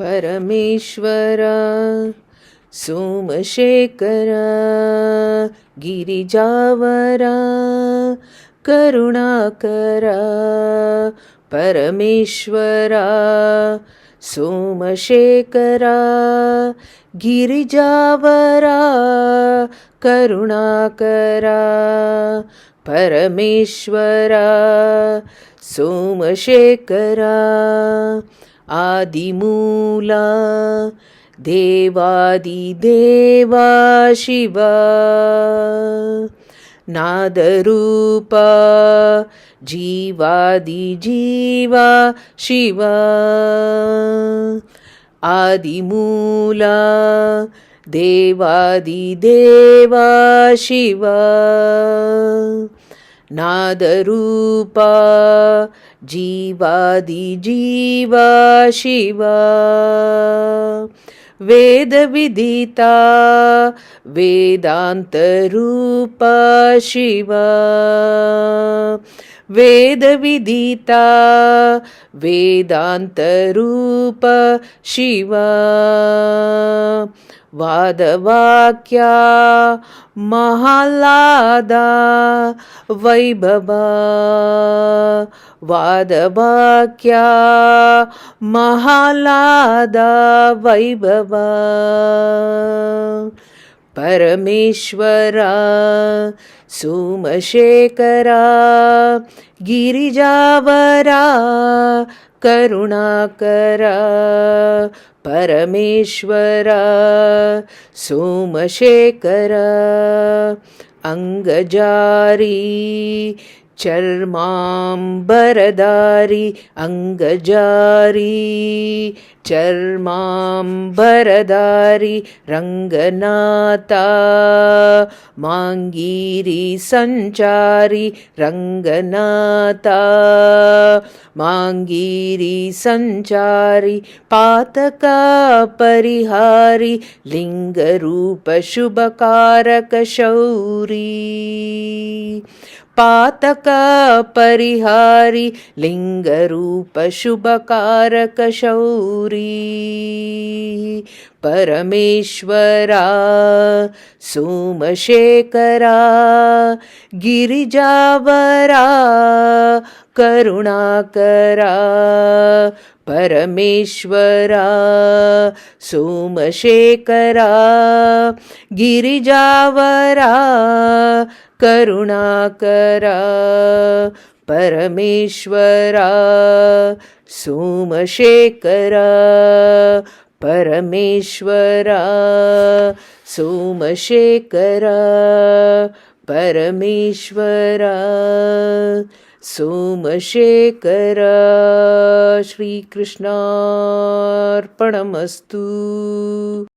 Parameshwara Somashekhara ಗಿರಿಜಾವರ Karunakara Parameshwara Somashekhara ಗಿರಿಜಾವರ Karunakara Parameshwara Somashekhara ಆದಿಮೂಲ ದೇವಾದಿದೇವ Shiva ನಾದರೂಪ ಜೀವಾದಿಜೀವ Shiva ಆದಿಮೂಲ ದೇವಾದಿದೇವ Shiva ನಾದರೂಪ ಜೀವಾದಿಜೀವ Shiva ವೇದವಿದಿತ ವೇದಾಂತರೂಪ Shiva ವೇದವಿದಿತ ವೇದಾಂತರೂಪ Shiva ವಾದವಾಕ್ಯ ಮಹಾಲಾದ Vaibhava ವಾದವಾಕ್ಯ ಮಹಾಲಾದ Vaibhava Parameshwara Somashekhara ಗಿರಿಜಾವರ Karunakara Parameshwara Somashekhara ಅಂಗಜಾರಿ ಚರ್ಮಾಂಬರಧಾರಿ ಅಂಗಜಾರಿ ಚರ್ಮಾಂಬರಧಾರಿ Ranganatha ಮಾಂಗೀರಿ Sanchari Ranganatha ಮಾಂಗೀರಿ Sanchari ಪಾತಕ ಪರಿಹಾರಿ ಲಿಂಗರೂಪ ಶುಭಕಾರಕ Shourie ಪಾತಕ ಪರಿಹಾರಿ ಲಿಂಗರೂಪ ಶುಭಕಾರಕ Shourie Parameshwara Somashekhara ಗಿರಿಜಾವರ Karunakara Parameshwara Somashekhara ಗಿರಿಜಾವರ Karunakara Parameshwara Somashekhara Parameshwara Somashekhara Parameshwara Somashekhara ಶ್ರೀಕೃಷ್ಣಾರ್ಪಣಮಸ್ತು.